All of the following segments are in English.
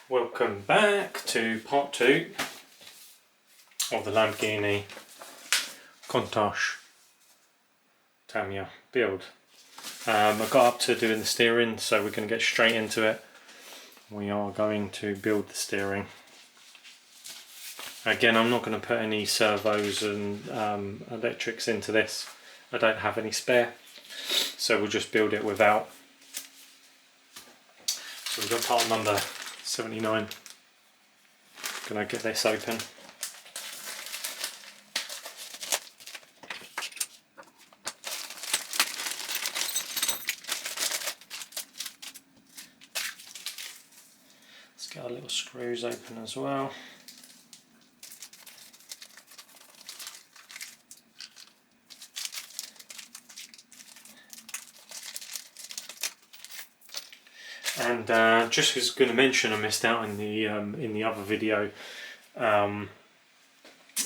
Welcome back to part 2 of the Lamborghini Countach Tamiya build. I got up to doing the steering, so we're going to get straight into it. We are going to build the steering. Again, I'm not going to put any servos and electrics into this. I don't have any spare, so we'll just build it without. So we've got part number 79. Gonna get this open. Let's get our little screws open as well. And just was going to mention, I missed out in the other video,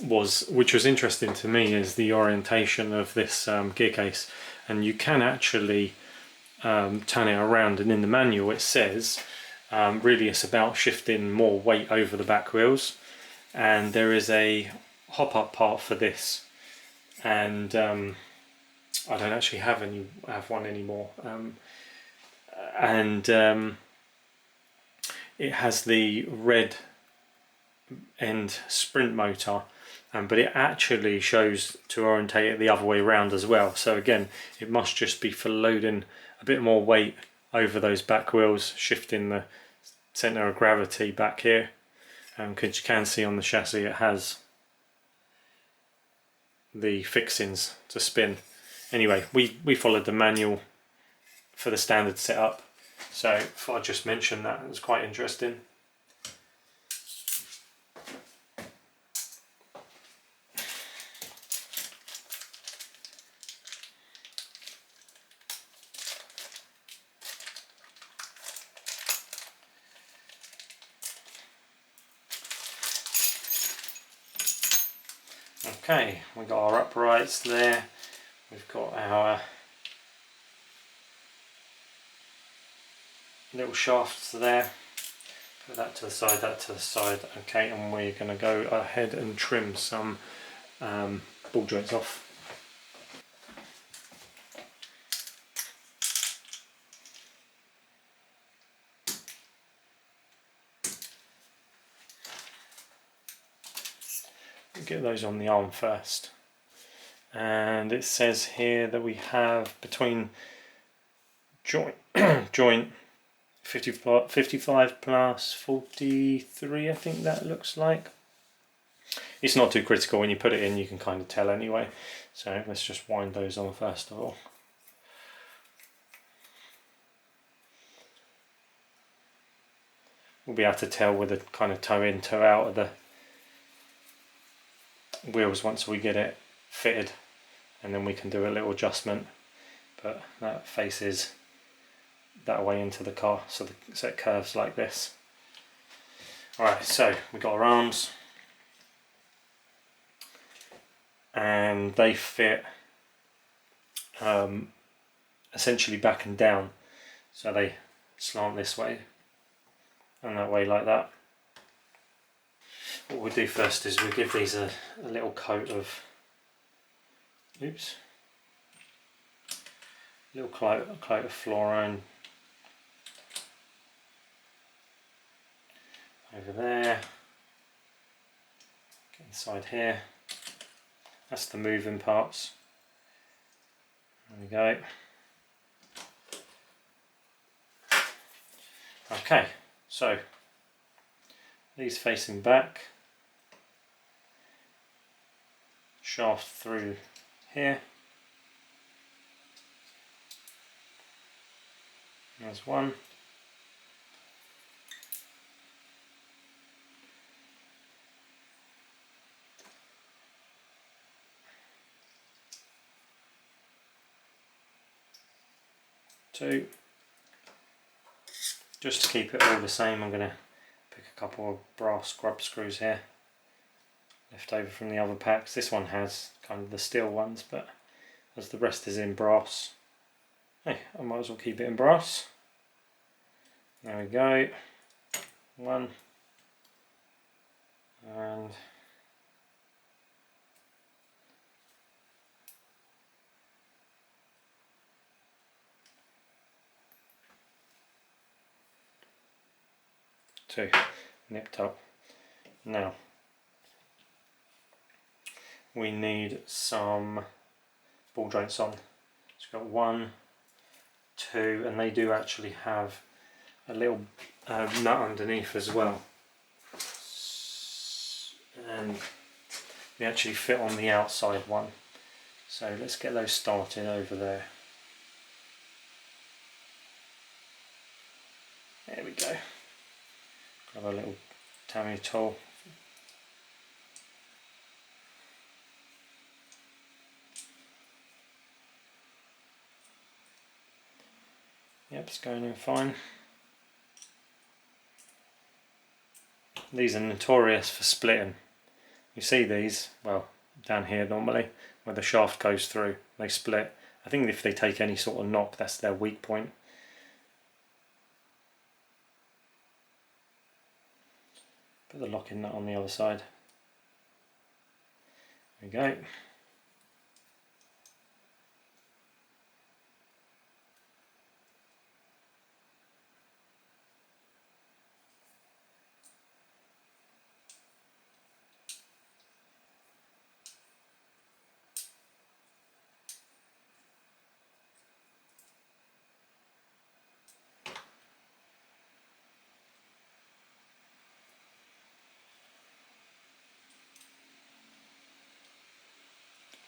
which was interesting to me, is the orientation of this gear case. And you can actually turn it around, and in the manual it says really it's about shifting more weight over the back wheels, and there is a hop-up part for this, and I don't actually have one anymore. And it has the red end sprint motor, but it actually shows to orientate it the other way around as well. So again, it must just be for loading a bit more weight over those back wheels, shifting the center of gravity back here. Because you can see on the chassis it has the fixings to spin. Anyway, we followed the manual for the standard setup, so I thought I'd just mention that. It was quite interesting. Okay, we've got our uprights there, we've got our little shafts there, put that to the side, that to the side. Okay, and we're going to go ahead and trim some ball joints off. We'll get those on the arm first, and it says here that we have between joint 55 plus 43, I think that looks like. It's not too critical. When you put it in, you can kind of tell anyway. So let's just wind those on first of all. We'll be able to tell with the kind of toe in, toe out of the wheels once we get it fitted, and then we can do a little adjustment. But that faces that way into the car, so it curves like this. Alright, so we've got our arms, and they fit essentially back and down, so they slant this way and that way like that. What we'll do first is we'll give these a little coat of coat of fluorine over there. Get inside here. That's the moving parts. There we go. Okay, so these facing back, shaft through here. There's one. Two. Just to keep it all the same, I'm going to pick a couple of brass scrub screws here, left over from the other packs. This one has kind of the steel ones, but as the rest is in brass, hey, I might as well keep it in brass. There we go. One. And two, nipped up. Now we need some ball joints on. So we've got 1, 2, and they do actually have a little nut underneath as well, and they actually fit on the outside one. So let's get those started over there. There we go. Grab a little Tamiya tool. Yep, it's going in fine. These are notorious for splitting. You see these, well, down here normally, where the shaft goes through, they split. I think if they take any sort of knock, that's their weak point. Put the locking nut on the other side. There we go.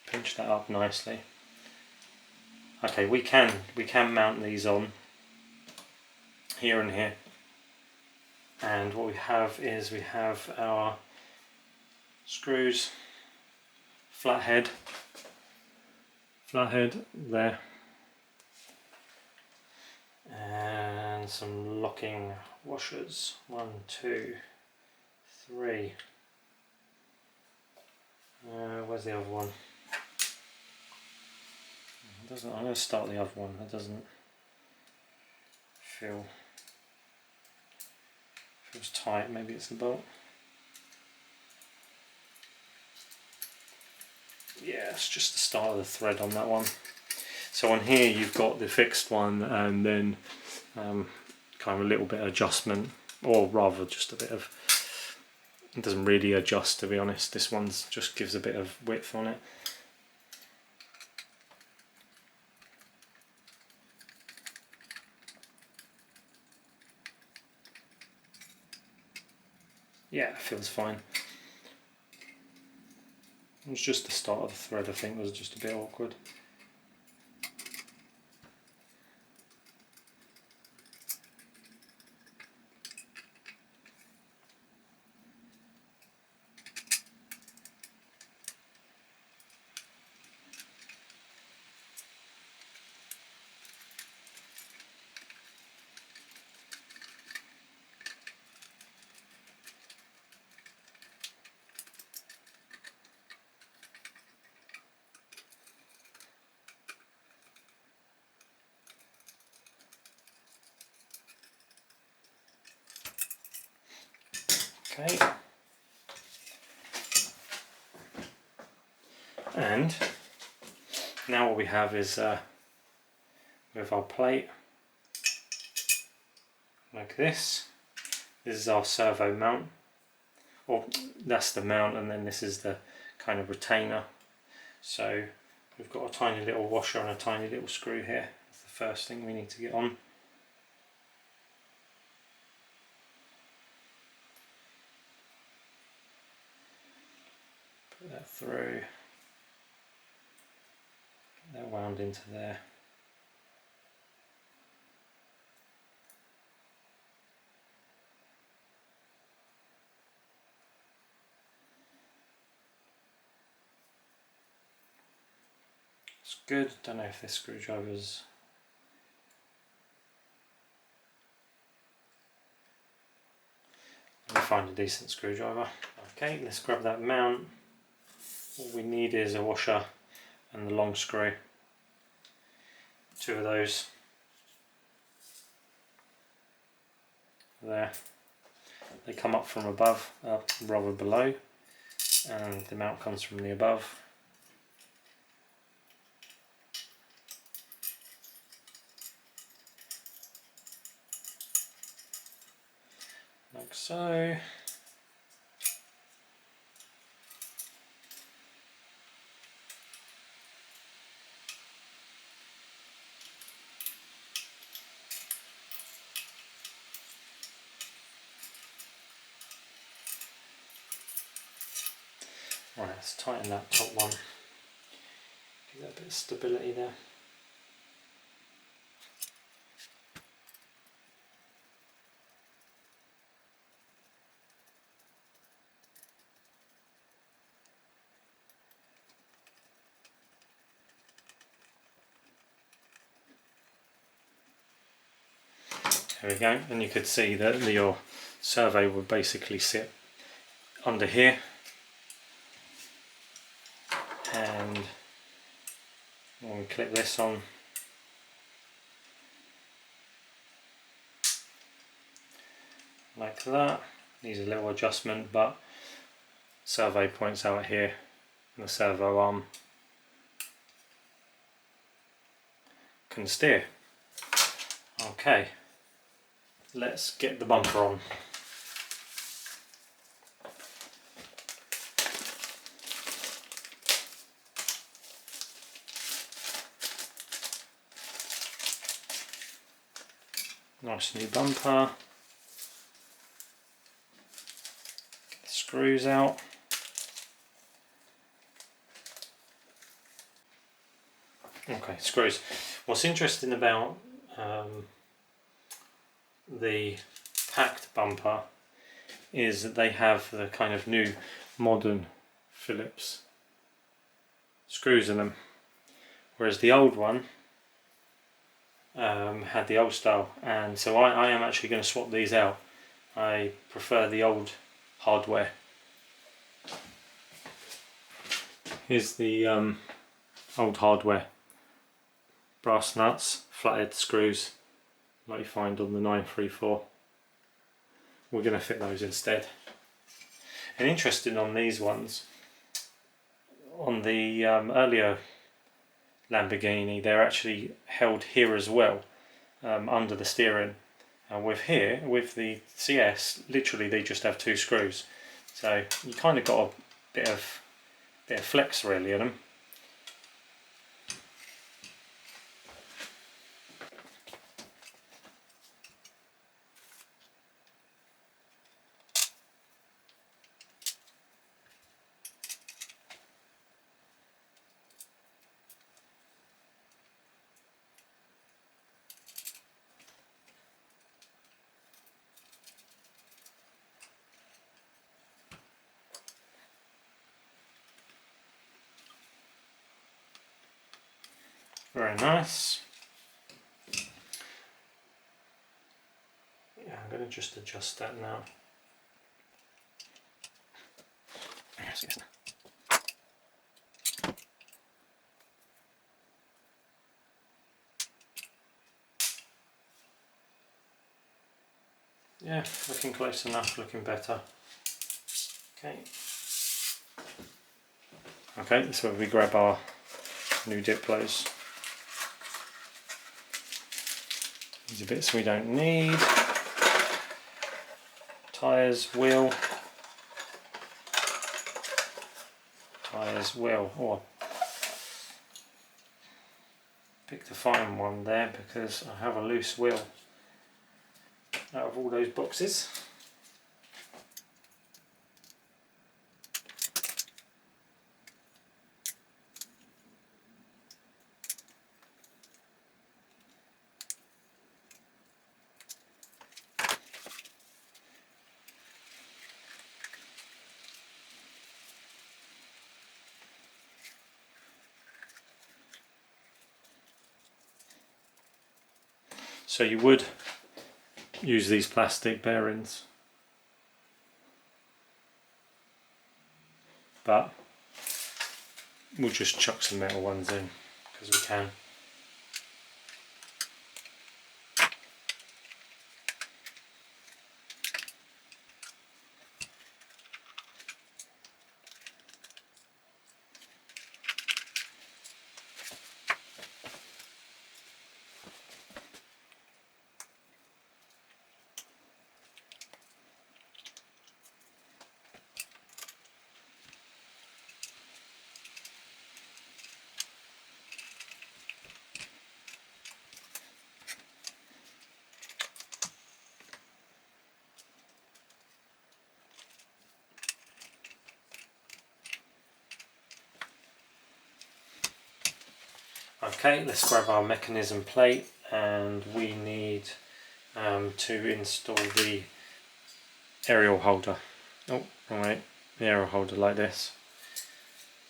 Pinch that up nicely. Okay, we can mount these on here and here, and what we have is we have our screws, flathead there, and some locking washers. 1, 2, 3. Where's the other one? I'm going to start the other one. It doesn't feels tight. Maybe it's the bolt. Yeah, it's just the start of the thread on that one. So on here you've got the fixed one, and then kind of a little bit of adjustment, or rather just a bit of, it doesn't really adjust, to be honest. This one's just gives a bit of width on it. Yeah, it feels fine. It was just the start of the thread, I think, was just a bit awkward. Okay, and now what we have is with our plate like this. This is our servo mount, or that's the mount, and then this is the kind of retainer. So we've got a tiny little washer and a tiny little screw here. That's the first thing we need to get on. Put that through. Get that wound into there. It's good. Don't know if this screwdriver's. Let me find a decent screwdriver. Okay, let's grab that mount. All we need is a washer and the long screw. 2 of those. There. they come up from above, rather below, and the mount comes from the above. Like so. Right, let's tighten that top one. Give that a bit of stability there. There we go, and you could see that your servo would basically sit under here, and when we clip this on, like that, needs a little adjustment, but servo points out here, and the servo arm can steer. Okay, let's get the bumper on. Nice new bumper. Get the screws out. Okay, screws. What's interesting about the packed bumper is that they have the kind of new modern Phillips screws in them, whereas the old one had the old style, and so I am actually going to swap these out. I prefer the old hardware. Here's the old hardware. Brass nuts, flathead screws like you find on the 934. We're going to fit those instead. And interesting on these ones, on the earlier Lamborghini, they're actually held here as well, under the steering. And with the CS, literally they just have two screws. So you kind of got a bit of flex really in them. Very nice. Yeah, I'm going to just adjust that now. Yeah, looking close enough, looking better. Okay. Okay, so we grab our new Diplos. These are bits we don't need. Tyres, wheel. Tyres, wheel. Oh, picked a fine one there because I have a loose wheel out of all those boxes. So you would use these plastic bearings, but we'll just chuck some metal ones in because we can. Okay, let's grab our mechanism plate, and we need to install the aerial holder. Oh, wrong way. The aerial holder like this.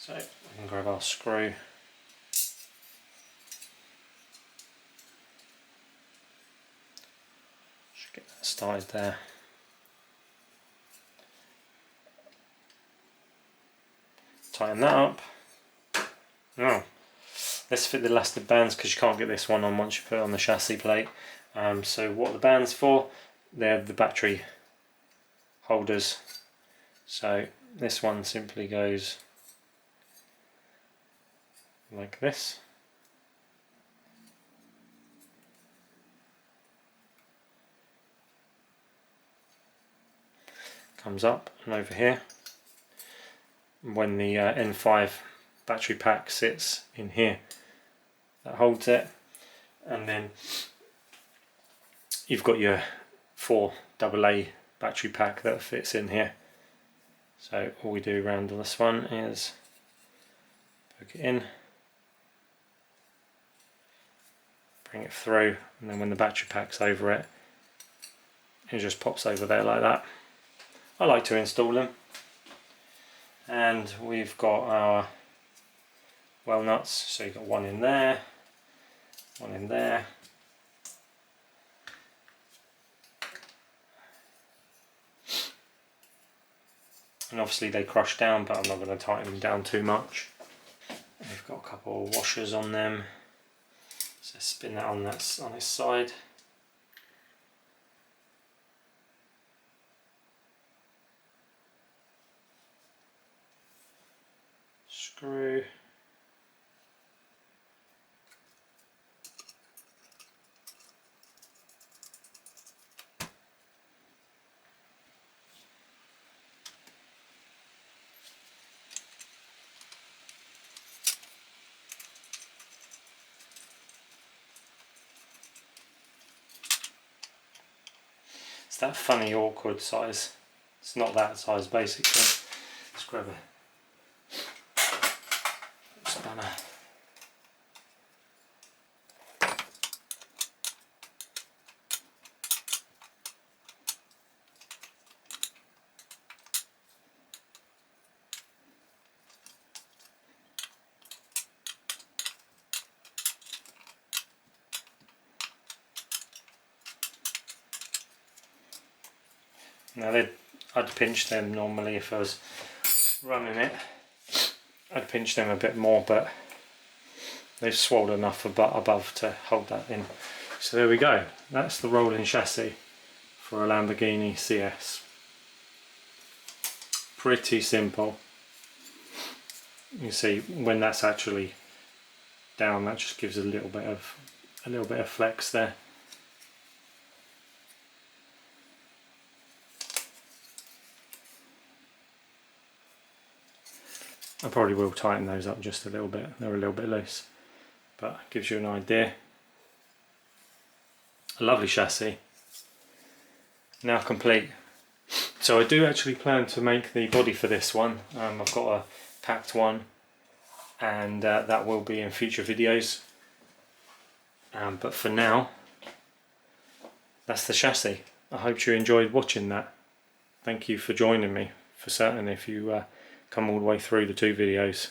So we can grab our screw. Should get that started there. Tighten that up. Now, let's fit the elastic bands, because you can't get this one on once you put it on the chassis plate. So what are the bands for? They're the battery holders. So this one simply goes like this. Comes up and over here. When the N5 battery pack sits in here, that holds it, and then you've got your 4 AA battery pack that fits in here. So all we do around this one is poke it in, bring it through, and then when the battery pack's over it, it just pops over there like that. I like to install them. And we've got our well nuts, so you've got one in there, one in there. And obviously they crush down, but I'm not going to tighten them down too much. And we've got a couple of washers on them, so spin that on its side. Screw. It's that funny awkward size. It's not that size basically. Let's grab a spanner. Now I'd pinch them normally if I was running it. I'd pinch them a bit more, but they've swelled enough above to hold that in. So there we go. That's the rolling chassis for a Lamborghini CS. Pretty simple. You see when that's actually down, that just gives a little bit of flex there. I probably will tighten those up just a little bit, they're a little bit loose, but it gives you an idea. A lovely chassis, now complete. So I do actually plan to make the body for this one. I've got a packed one, and that will be in future videos. But for now, that's the chassis. I hope you enjoyed watching that. Thank you for joining me, for certain, if you come all the way through the 2 videos.